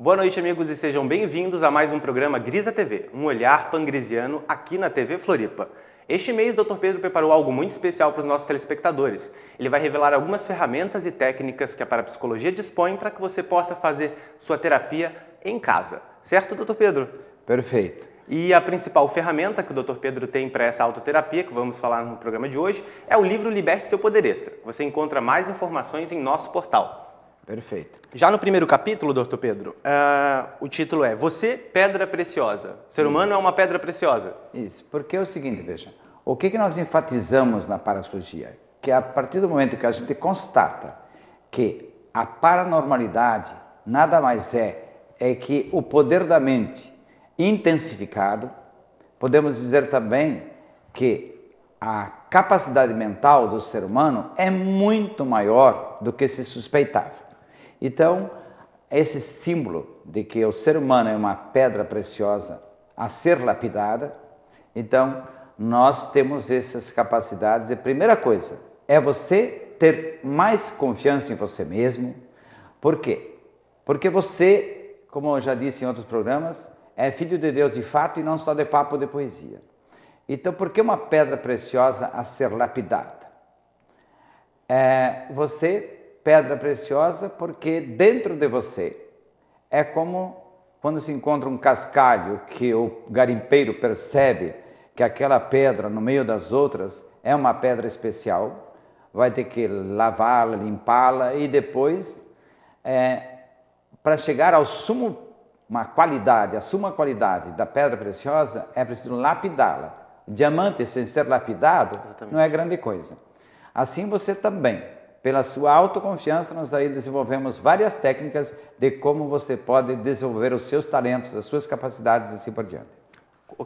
Boa noite, amigos, e sejam bem-vindos a mais um programa Grisa TV, um olhar pangrisiano aqui na TV Floripa. Este mês, o Dr. Pedro preparou algo muito especial para os nossos telespectadores. Ele vai revelar algumas ferramentas e técnicas que a parapsicologia dispõe para que você possa fazer sua terapia em casa. Certo, Dr. Pedro? Perfeito. E a principal ferramenta que o Dr. Pedro tem para essa autoterapia, que vamos falar no programa de hoje, é o livro Liberte Seu Poder Extra. Você encontra mais informações em nosso portal. Perfeito. Já no primeiro capítulo, Dr. Pedro, o título é Você, Pedra Preciosa. O ser humano é uma pedra preciosa. Isso, porque é o seguinte, veja, o que nós enfatizamos na parapsicologia? Que a partir do momento que a gente constata que a paranormalidade nada mais é que o poder da mente intensificado, podemos dizer também que a capacidade mental do ser humano é muito maior do que se suspeitava. Então, esse símbolo de que o ser humano é uma pedra preciosa a ser lapidada, então nós temos essas capacidades. E a primeira coisa é você ter mais confiança em você mesmo. Por quê? Porque você, como eu já disse em outros programas, é filho de Deus de fato e não só de papo de poesia. Então, por que uma pedra preciosa a ser lapidada? Você, pedra preciosa, porque dentro de você é como quando se encontra um cascalho que o garimpeiro percebe que aquela pedra no meio das outras é uma pedra especial, vai ter que lavá-la, limpá-la e depois, para chegar ao sumo, a suma qualidade da pedra preciosa, é preciso lapidá-la. Diamante sem ser lapidado não é grande coisa. Assim você também, pela sua autoconfiança, nós aí desenvolvemos várias técnicas de como você pode desenvolver os seus talentos, as suas capacidades e assim por diante.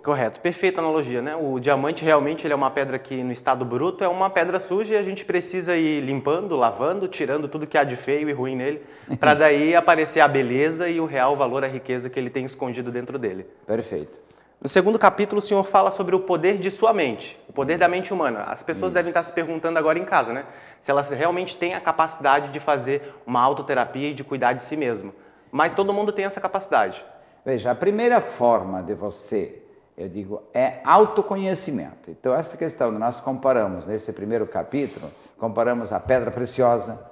Correto, perfeita analogia, né? O diamante realmente ele é uma pedra que no estado bruto é uma pedra suja e a gente precisa ir limpando, lavando, tirando tudo que há de feio e ruim nele, para daí aparecer a beleza e o real valor, a riqueza que ele tem escondido dentro dele. Perfeito. No segundo capítulo, o senhor fala sobre o poder de sua mente, o poder da mente humana. As pessoas devem estar se perguntando agora em casa, né? Se elas realmente têm a capacidade de fazer uma autoterapia e de cuidar de si mesmo. Mas todo mundo tem essa capacidade. Veja, a primeira forma de você, eu digo, é autoconhecimento. Então, essa questão que nós comparamos nesse primeiro capítulo, comparamos a pedra preciosa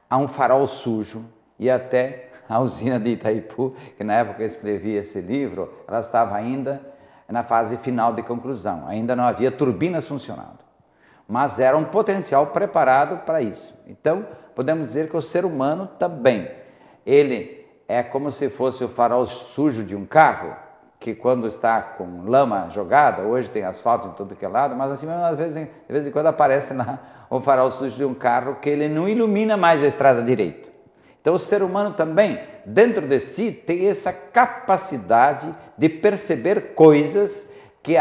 a um farol sujo e até a usina de Itaipu, que na época que eu escrevi esse livro, ela estava ainda na fase final de conclusão, ainda não havia turbinas funcionando, mas era um potencial preparado para isso. Então, podemos dizer que o ser humano também, ele é como se fosse o farol sujo de um carro, que quando está com lama jogada, hoje tem asfalto em tudo que é lado, mas assim mesmo, às vezes, de vez em quando aparece lá o farol sujo de um carro que ele não ilumina mais a estrada direito. Então, o ser humano também, dentro de si, tem essa capacidade de perceber coisas que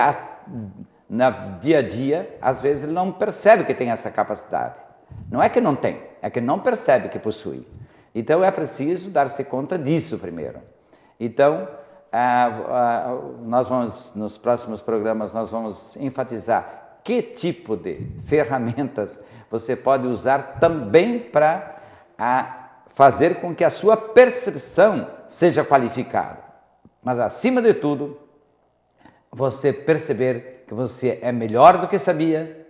no dia a dia, às vezes, ele não percebe que tem essa capacidade. Não é que não tem, é que não percebe que possui. Então, é preciso dar-se conta disso primeiro. Então, nós vamos, nos próximos programas, nós vamos enfatizar que tipo de ferramentas você pode usar também para fazer com que a sua percepção seja qualificada. Mas, acima de tudo, você perceber que você é melhor do que sabia,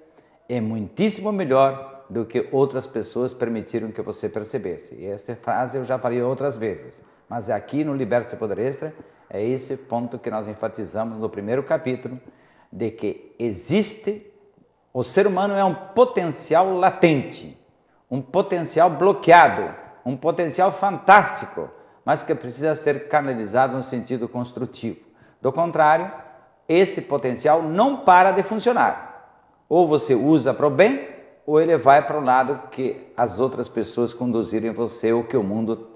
é muitíssimo melhor do que outras pessoas permitiram que você percebesse. E essa frase eu já falei outras vezes, mas aqui no Liberte Seu Poder Extra, é esse ponto que nós enfatizamos no primeiro capítulo, de que o ser humano é um potencial latente, um potencial bloqueado, um potencial fantástico, mas que precisa ser canalizado no sentido construtivo. Do contrário, esse potencial não para de funcionar. Ou você usa para o bem, ou ele vai para o lado que as outras pessoas conduzirem você, ou que o mundo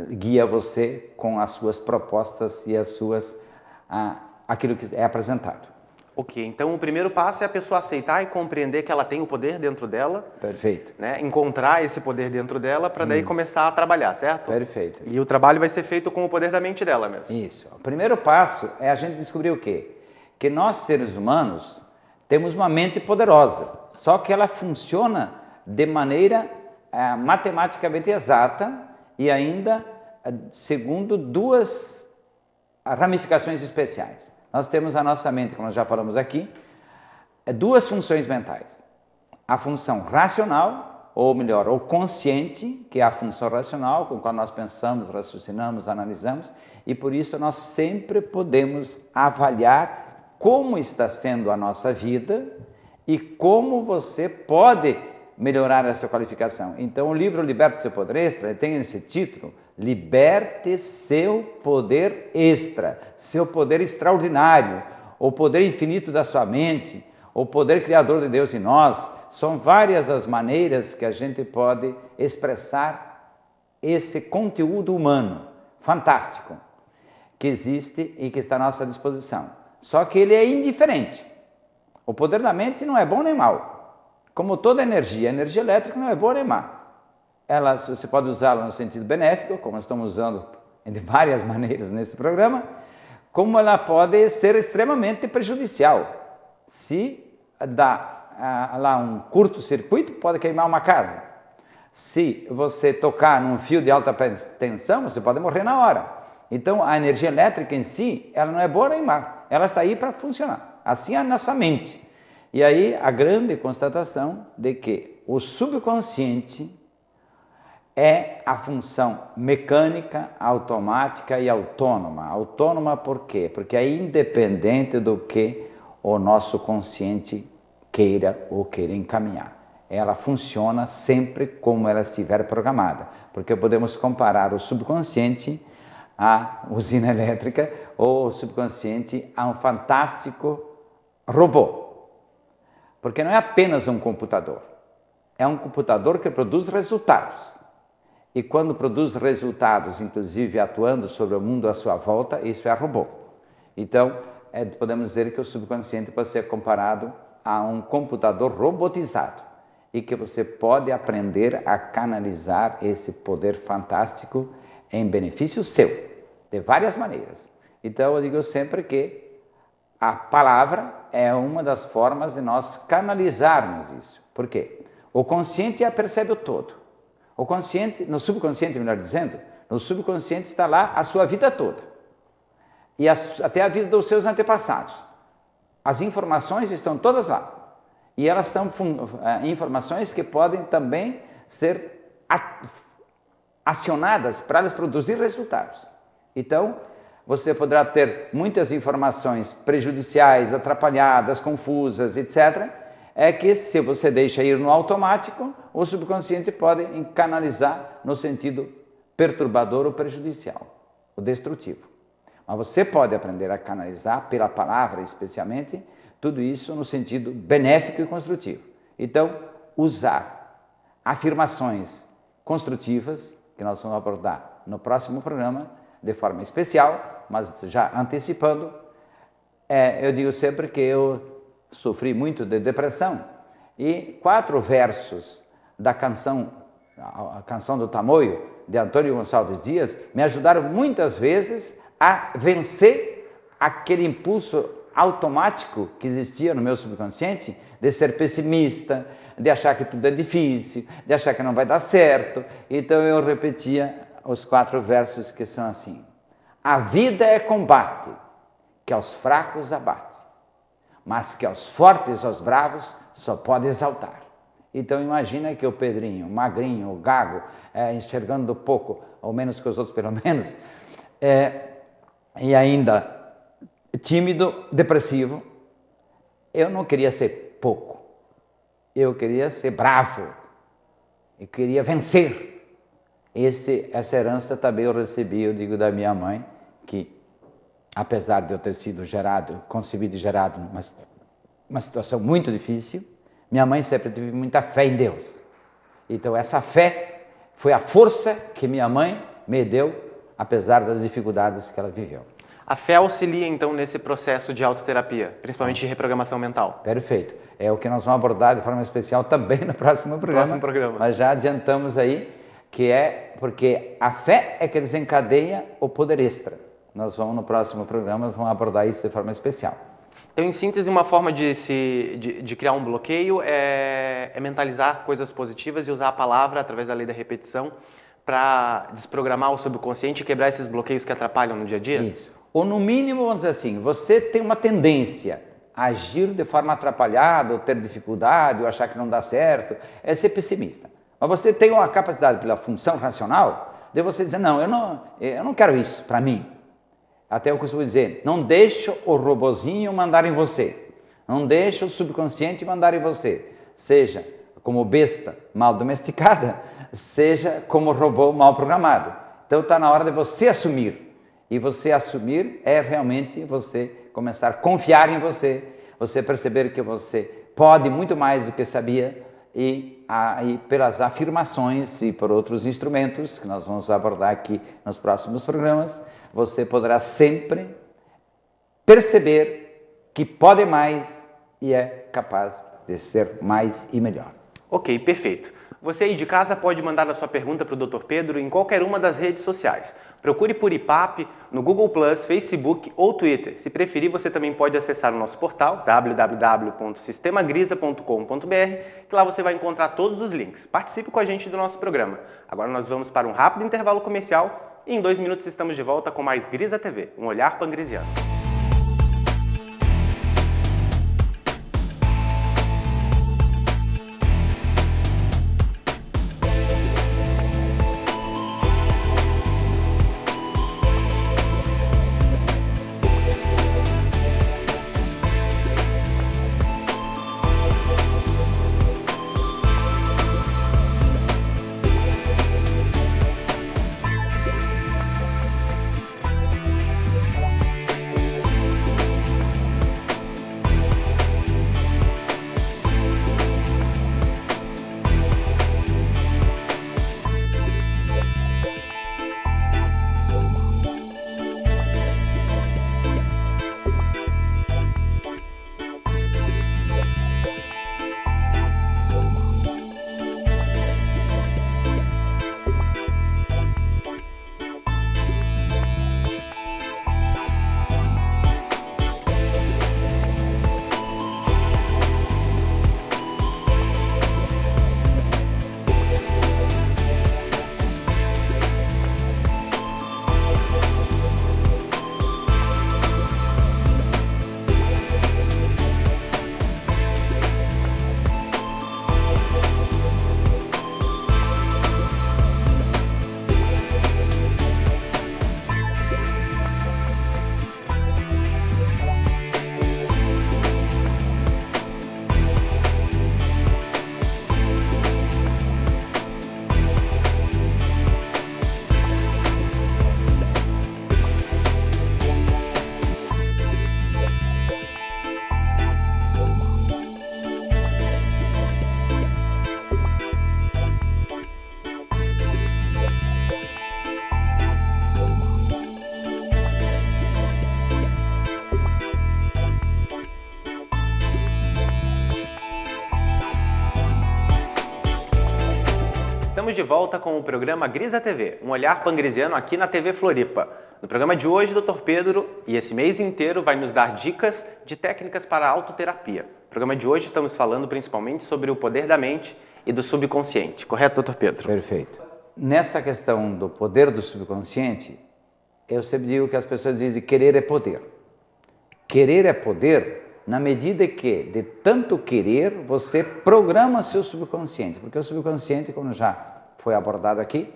guia você com as suas propostas e aquilo que é apresentado. Ok, então o primeiro passo é a pessoa aceitar e compreender que ela tem o poder dentro dela. Perfeito. Né? Encontrar esse poder dentro dela para daí começar a trabalhar, certo? Perfeito. E o trabalho vai ser feito com o poder da mente dela mesmo. Isso. O primeiro passo é a gente descobrir o quê? Que nós, seres humanos, temos uma mente poderosa, só que ela funciona de maneira matematicamente exata e ainda segundo duas ramificações especiais. Nós temos a nossa mente, como nós já falamos aqui, duas funções mentais. A função racional, ou melhor, o consciente, que é a função racional, com a qual nós pensamos, raciocinamos, analisamos, e por isso nós sempre podemos avaliar como está sendo a nossa vida e como você pode melhorar essa qualificação. Então, o livro Liberte Seu Poder Extra tem esse título, Liberte Seu Poder Extra, seu poder extraordinário, o poder infinito da sua mente, o poder criador de Deus em nós. São várias as maneiras que a gente pode expressar esse conteúdo humano fantástico que existe e que está à nossa disposição. Só que ele é indiferente. O poder da mente não é bom nem mal. Como toda energia, a energia elétrica não é boa nem má. Ela, você pode usá-la no sentido benéfico, como nós estamos usando de várias maneiras nesse programa, como ela pode ser extremamente prejudicial. Se dá lá um curto-circuito, pode queimar uma casa. Se você tocar num fio de alta tensão, você pode morrer na hora. Então, a energia elétrica em si, ela não é boa nem má. Ela está aí para funcionar. Assim é a nossa mente. E aí, a grande constatação de que o subconsciente é a função mecânica, automática e autônoma. Autônoma por quê? Porque é independente do que o nosso consciente queira ou queira encaminhar. Ela funciona sempre como ela estiver programada, porque podemos comparar o subconsciente à usina elétrica ou o subconsciente a um fantástico robô. Porque não é apenas um computador, é um computador que produz resultados. E quando produz resultados, inclusive atuando sobre o mundo à sua volta, isso é robô. Então, podemos dizer que o subconsciente pode ser comparado a um computador robotizado e que você pode aprender a canalizar esse poder fantástico em benefício seu, de várias maneiras. Então, eu digo sempre que a palavra é uma das formas de nós canalizarmos isso. Por quê? O consciente percebe o todo. O consciente, no subconsciente, melhor dizendo, no subconsciente está lá a sua vida toda. E até a vida dos seus antepassados. As informações estão todas lá. E elas são informações que podem também ser acionadas para elas produzir resultados. Então, você poderá ter muitas informações prejudiciais, atrapalhadas, confusas, etc. É que se você deixa ir no automático, o subconsciente pode canalizar no sentido perturbador ou prejudicial, ou destrutivo. Mas você pode aprender a canalizar pela palavra, especialmente, tudo isso no sentido benéfico e construtivo. Então, usar afirmações construtivas, que nós vamos abordar no próximo programa, de forma especial, mas já antecipando, eu digo sempre que eu sofri muito de depressão e 4 versos da canção, a canção do Tamoio, de Antônio Gonçalves Dias, me ajudaram muitas vezes a vencer aquele impulso automático que existia no meu subconsciente de ser pessimista, de achar que tudo é difícil, de achar que não vai dar certo. Então eu repetia os 4 versos que são assim: a vida é combate, que aos fracos abate, mas que aos fortes, aos bravos, só pode exaltar. Então imagina que o Pedrinho, magrinho, o gago, enxergando pouco, ou menos que os outros pelo menos, e ainda tímido, depressivo, eu não queria ser pouco, eu queria ser bravo, eu queria vencer. Essa herança também eu recebi, eu digo, da minha mãe, que apesar de eu ter sido concebido e gerado uma situação muito difícil, minha mãe sempre teve muita fé em Deus. Então essa fé foi a força que minha mãe me deu, apesar das dificuldades que ela viveu. A fé auxilia, então, nesse processo de autoterapia, principalmente de reprogramação mental. Perfeito. É o que nós vamos abordar de forma especial também no próximo programa. Mas já adiantamos aí que é porque a fé é que desencadeia o poder extra. Nós vamos no próximo programa, vamos abordar isso de forma especial. Então, em síntese, uma forma de criar um bloqueio é mentalizar coisas positivas e usar a palavra através da lei da repetição para desprogramar o subconsciente e quebrar esses bloqueios que atrapalham no dia a dia? Isso. Ou no mínimo, vamos dizer assim, você tem uma tendência a agir de forma atrapalhada, ou ter dificuldade, ou achar que não dá certo, é ser pessimista. Mas você tem uma capacidade pela função racional de você dizer, não, eu não quero isso para mim. Até eu costumo dizer, não deixa o robozinho mandar em você. Não deixa o subconsciente mandar em você. Seja como besta mal domesticada, seja como robô mal programado. Então está na hora de você assumir. E você assumir é realmente você começar a confiar em você, você perceber que você pode muito mais do que sabia e pelas afirmações e por outros instrumentos que nós vamos abordar aqui nos próximos programas, você poderá sempre perceber que pode mais e é capaz de ser mais e melhor. Ok, perfeito. Você aí de casa pode mandar a sua pergunta para o Dr. Pedro em qualquer uma das redes sociais. Procure por IPAP no Google+, Facebook ou Twitter. Se preferir, você também pode acessar o nosso portal www.sistemagrisa.com.br, que lá você vai encontrar todos os links. Participe com a gente do nosso programa. Agora nós vamos para um rápido intervalo comercial e em 2 minutos estamos de volta com mais Grisa TV, um olhar pangrisiano. Estamos de volta com o programa Grisa TV, um olhar pangrisiano aqui na TV Floripa. No programa de hoje, o Dr. Pedro, e esse mês inteiro, vai nos dar dicas de técnicas para a autoterapia. No programa de hoje estamos falando principalmente sobre o poder da mente e do subconsciente. Correto, Dr. Pedro? Perfeito. Nessa questão do poder do subconsciente, eu sempre digo que as pessoas dizem que querer é poder. Querer é poder na medida que, de tanto querer, você programa seu subconsciente. Porque o subconsciente, como já foi abordado aqui,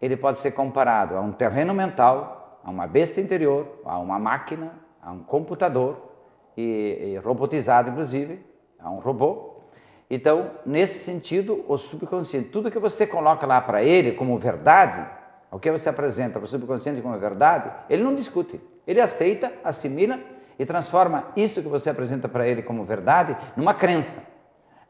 ele pode ser comparado a um terreno mental, a uma besta interior, a uma máquina, a um computador, e robotizado, inclusive, a um robô. Então, nesse sentido, o subconsciente, tudo que você coloca lá para ele como verdade, o que você apresenta para o subconsciente como verdade, ele não discute, ele aceita, assimila e transforma isso que você apresenta para ele como verdade numa crença.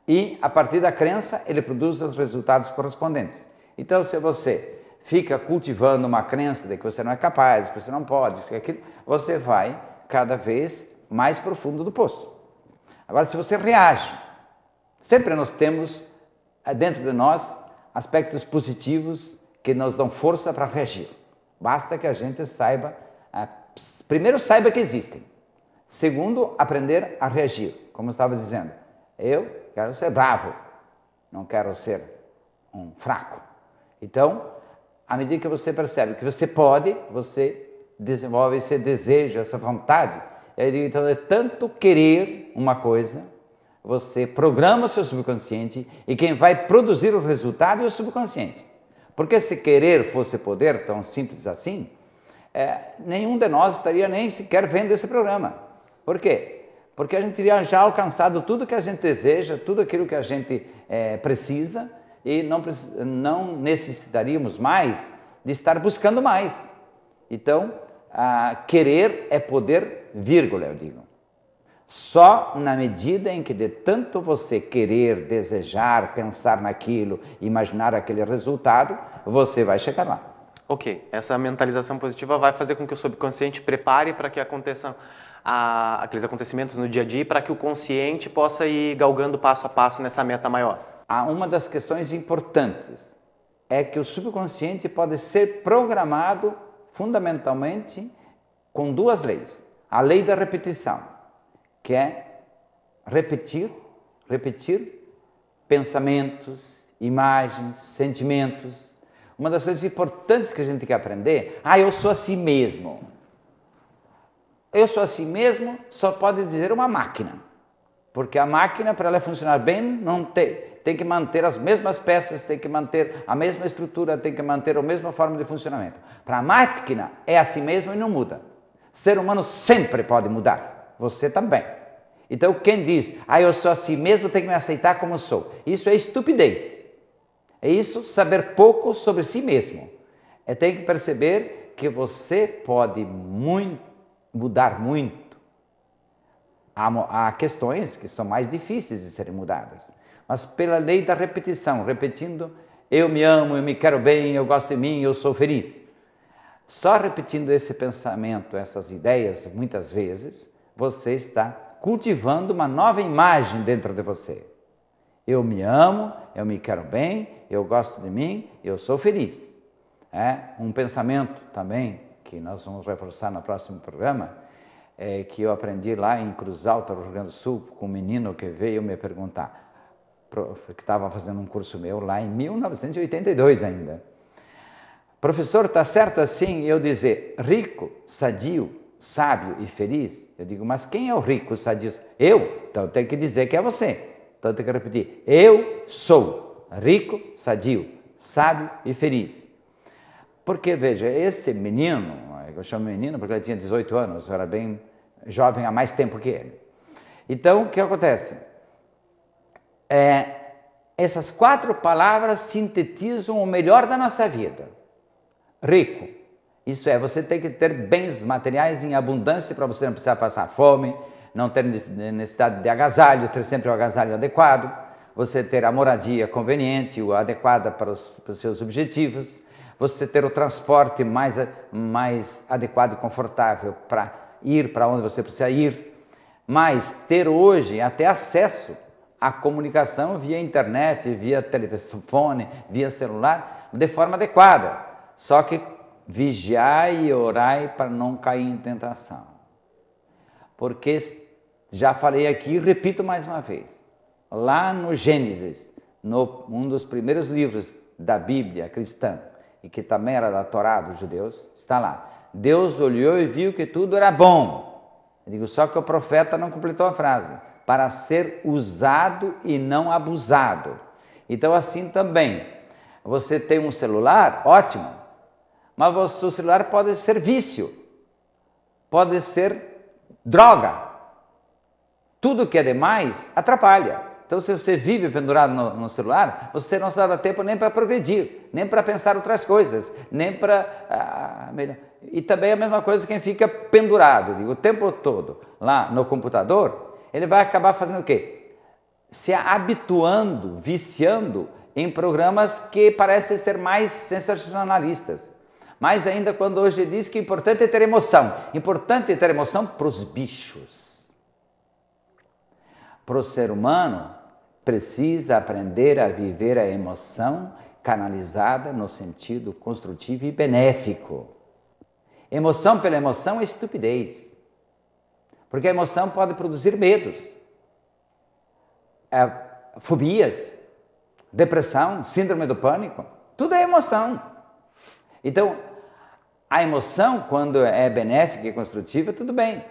E, a partir da crença, ele produz os resultados correspondentes. Então, se você fica cultivando uma crença de que você não é capaz, que você não pode, isso e aquilo, você vai cada vez mais profundo do poço. Agora, se você reage, sempre nós temos dentro de nós aspectos positivos que nos dão força para reagir. Basta que a gente saiba, primeiro saiba que existem. Segundo, aprender a reagir. Como eu estava dizendo, eu quero ser bravo, não quero ser um fraco. Então, À medida que você percebe que você pode, você desenvolve esse desejo, essa vontade. Eu digo, então, é tanto querer uma coisa, você programa o seu subconsciente e quem vai produzir o resultado é o subconsciente. Porque se querer fosse poder, tão simples assim, nenhum de nós estaria nem sequer vendo esse programa. Por quê? Porque a gente teria já alcançado tudo que a gente deseja, tudo aquilo que a gente precisa e não necessitaríamos mais de estar buscando mais. Então, querer é poder, vírgula, eu digo. Só na medida em que de tanto você querer, desejar, pensar naquilo, imaginar aquele resultado, você vai chegar lá. Ok, essa mentalização positiva vai fazer com que o subconsciente prepare para que aconteçam aqueles acontecimentos no dia a dia, para que o consciente possa ir galgando passo a passo nessa meta maior. Uma das questões importantes é que o subconsciente pode ser programado fundamentalmente com duas leis. A lei da repetição, que é repetir pensamentos, imagens, sentimentos. Uma das coisas importantes que a gente tem que aprender, eu sou assim mesmo. Eu sou assim mesmo, só pode dizer uma máquina. Porque a máquina, para ela funcionar bem, não tem que manter as mesmas peças, tem que manter a mesma estrutura, tem que manter a mesma forma de funcionamento. Para a máquina, é assim mesmo e não muda. Ser humano sempre pode mudar. Você também. Então, quem diz, eu sou assim mesmo, tem que me aceitar como sou. Isso é estupidez. É isso, saber pouco sobre si mesmo. Tem que perceber que você pode mudar muito. Há questões que são mais difíceis de serem mudadas. Mas pela lei da repetição, repetindo, eu me amo, eu me quero bem, eu gosto de mim, eu sou feliz. Só repetindo esse pensamento, essas ideias, muitas vezes, você está cultivando uma nova imagem dentro de você. Eu me amo, eu me quero bem, eu gosto de mim, eu sou feliz. Um pensamento também, que nós vamos reforçar no próximo programa, que eu aprendi lá em Cruz Alta, no Rio Grande do Sul, com um menino que veio me perguntar, que estava fazendo um curso meu lá em 1982 ainda. Professor, está certo assim eu dizer rico, sadio, sábio e feliz? Eu digo, mas quem é o rico, sadio? Eu? Então eu tenho que dizer que é você. Então eu tenho que repetir, eu sou rico, sadio, sábio e feliz. Porque, veja, esse menino, eu chamo menino porque ele tinha 18 anos, eu era bem jovem há mais tempo que ele. Então, o que acontece? Essas 4 palavras sintetizam o melhor da nossa vida. Rico, isso é, você tem que ter bens materiais em abundância para você não precisar passar fome, não ter necessidade de agasalho, ter sempre o agasalho adequado, você ter a moradia conveniente, ou adequada para os seus objetivos, você ter o transporte mais adequado e confortável para ir para onde você precisa ir, mas ter hoje até acesso à comunicação via internet, via telefone, via celular, de forma adequada. Só que vigiai e orai para não cair em tentação. Porque, já falei aqui e repito mais uma vez, lá no Gênesis, um dos primeiros livros da Bíblia cristã, e que também era da Torá dos judeus, está lá. Deus olhou e viu que tudo era bom. Eu digo, só que o profeta não completou a frase. Para ser usado e não abusado. Então, assim também, você tem um celular, ótimo, mas o seu celular pode ser vício, pode ser droga. Tudo que é demais atrapalha. Então, se você vive pendurado no celular, você não dá tempo nem para progredir, nem para pensar outras coisas, nem para... E também a mesma coisa quem fica pendurado, o tempo todo lá no computador, ele vai acabar fazendo o quê? Se habituando, viciando em programas que parecem ser mais sensacionalistas. Mais ainda quando hoje diz que é importante ter emoção. Importante ter emoção para os bichos. Para o ser humano, precisa aprender a viver a emoção canalizada no sentido construtivo e benéfico. Emoção pela emoção é estupidez. Porque a emoção pode produzir medos, fobias, depressão, síndrome do pânico. Tudo é emoção. Então, a emoção, quando é benéfica e construtiva, tudo bem.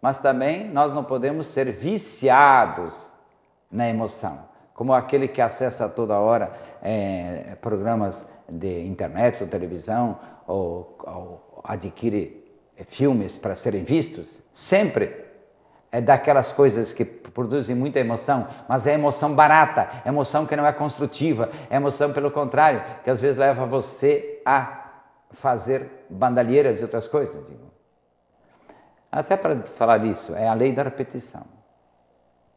Mas também nós não podemos ser viciados na emoção. Como aquele que acessa toda hora programas de internet ou televisão, ou adquire filmes para serem vistos, sempre é daquelas coisas que produzem muita emoção, mas é emoção barata, emoção que não é construtiva, é emoção, pelo contrário, que às vezes leva você a fazer bandalheiras e outras coisas. Digo. Até para falar isso, é a lei da repetição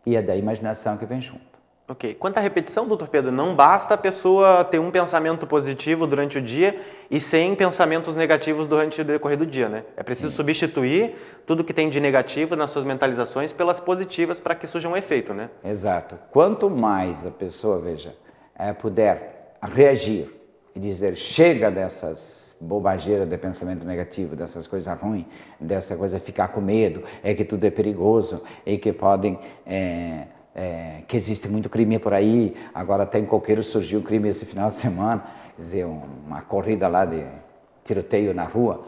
e é da imaginação que vem junto. Ok. Quanto à repetição, doutor Pedro, não basta a pessoa ter um pensamento positivo durante o dia e sem pensamentos negativos durante o decorrer do dia, né? É preciso substituir tudo que tem de negativo nas suas mentalizações pelas positivas para que surja um efeito, né? Exato. Quanto mais a pessoa, veja, puder reagir e dizer chega dessas bobageiras de pensamento negativo, dessas coisas ruins, dessa coisa ficar com medo, é que tudo é perigoso, é que podem... que existe muito crime por aí, agora até em Coqueiro surgiu um crime esse final de semana, quer dizer, uma corrida lá de tiroteio na rua,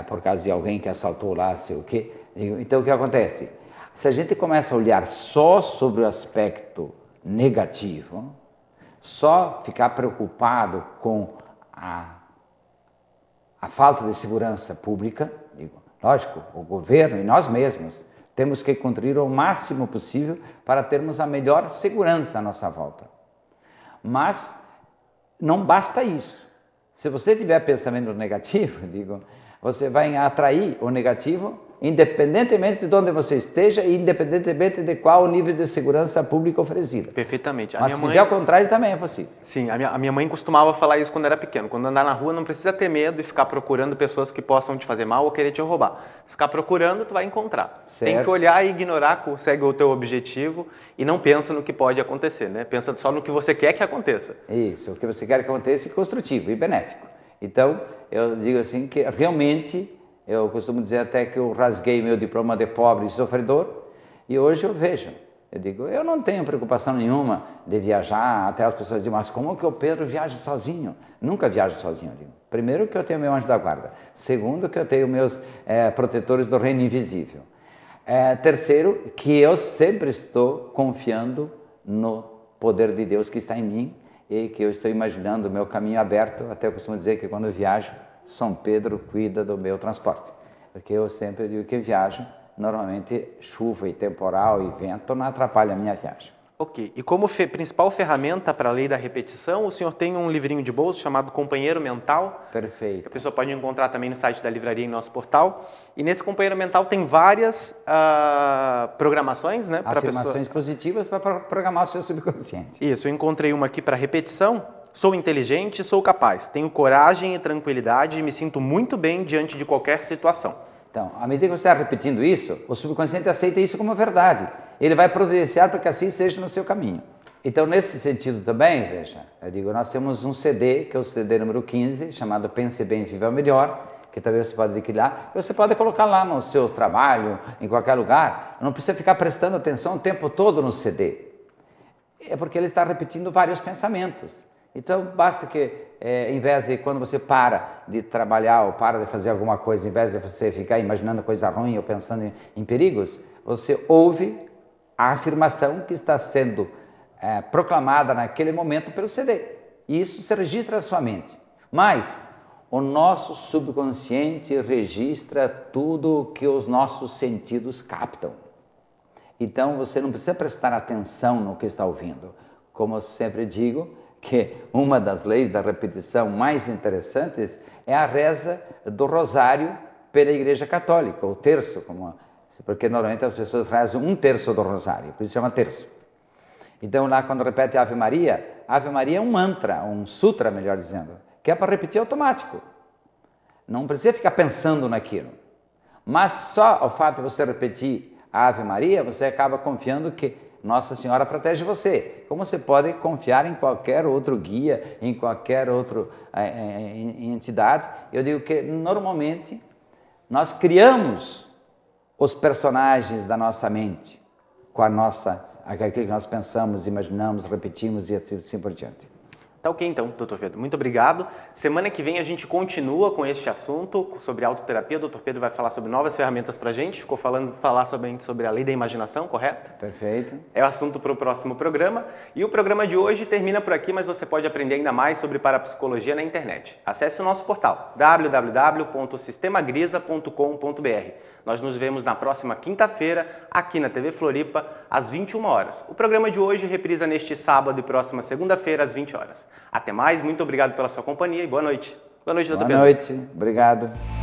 por causa de alguém que assaltou lá, sei o quê. Então o que acontece? Se a gente começa a olhar só sobre o aspecto negativo, só ficar preocupado com a falta de segurança pública, lógico, o governo e nós mesmos, temos que contribuir o máximo possível para termos a melhor segurança à nossa volta. Mas não basta isso. Se você tiver pensamento negativo, você vai atrair o negativo independentemente de onde você esteja e independentemente de qual o nível de segurança pública oferecida. Perfeitamente. Mas se fizer o contrário, também é possível. Sim, a minha mãe costumava falar isso quando era pequeno. Quando andar na rua, não precisa ter medo e ficar procurando pessoas que possam te fazer mal ou querer te roubar. Se ficar procurando, tu vai encontrar. Certo. Tem que olhar e ignorar, segue o teu objetivo e não pensa no que pode acontecer, né? Pensa só no que você quer que aconteça. Isso, o que você quer que aconteça é construtivo e benéfico. Então, eu digo assim que realmente... Eu costumo dizer até que eu rasguei meu diploma de pobre e sofredor e hoje eu vejo, eu não tenho preocupação nenhuma de viajar, até as pessoas dizem, mas como que o Pedro viaja sozinho? Nunca viajo sozinho. Primeiro que eu tenho meu anjo da guarda, segundo que eu tenho meus protetores do reino invisível, terceiro que eu sempre estou confiando no poder de Deus que está em mim e que eu estou imaginando o meu caminho aberto, até eu costumo dizer que quando eu viajo, São Pedro cuida do meu transporte, porque eu sempre digo que viajo, normalmente chuva e temporal e vento não atrapalha a minha viagem. Ok, e como principal ferramenta para a lei da repetição, o senhor tem um livrinho de bolso chamado Companheiro Mental. Perfeito. Que a pessoa pode encontrar também no site da livraria em nosso portal. E nesse Companheiro Mental tem várias programações, né? Afirmações positivas para programar o seu subconsciente. Isso, eu encontrei uma aqui para repetição. Sou inteligente, sou capaz, tenho coragem e tranquilidade e me sinto muito bem diante de qualquer situação. Então, à medida que você está repetindo isso, o subconsciente aceita isso como verdade. Ele vai providenciar para que assim seja no seu caminho. Então, nesse sentido também, veja, nós temos um CD, que é o CD número 15, chamado Pense Bem, Viva Melhor, que também você pode adquirir lá, você pode colocar lá no seu trabalho, em qualquer lugar, não precisa ficar prestando atenção o tempo todo no CD. É porque ele está repetindo vários pensamentos. Então, basta que, em vez de quando você para de trabalhar ou para de fazer alguma coisa, em vez de você ficar imaginando coisa ruim ou pensando em perigos, você ouve a afirmação que está sendo proclamada naquele momento pelo CD. E isso se registra na sua mente. Mas o nosso subconsciente registra tudo o que os nossos sentidos captam. Então, você não precisa prestar atenção no que está ouvindo. Como eu sempre digo, que uma das leis da repetição mais interessantes é a reza do rosário pela Igreja Católica, o terço, porque normalmente as pessoas rezam um terço do rosário, por isso chama terço. Então lá quando repete Ave Maria é um mantra, um sutra, melhor dizendo, que é para repetir automático. Não precisa ficar pensando naquilo. Mas só o fato de você repetir a Ave Maria, você acaba confiando que Nossa Senhora protege você, como você pode confiar em qualquer outro guia, em qualquer outra entidade. Eu digo que normalmente nós criamos os personagens da nossa mente, com aquilo que nós pensamos, imaginamos, repetimos e assim por diante. Tá ok então, doutor Pedro. Muito obrigado. Semana que vem a gente continua com este assunto sobre autoterapia. O doutor Pedro vai falar sobre novas ferramentas pra gente. Ficou falar sobre a lei da imaginação, correto? Perfeito. É o assunto para o próximo programa. E o programa de hoje termina por aqui, mas você pode aprender ainda mais sobre parapsicologia na internet. Acesse o nosso portal www.sistemagrisa.com.br. Nós nos vemos na próxima quinta-feira, aqui na TV Floripa, às 21 horas. O programa de hoje reprisa neste sábado e próxima segunda-feira, às 20 horas. Até mais, muito obrigado pela sua companhia e boa noite. Boa noite, doutor Pedro. Boa noite, obrigado.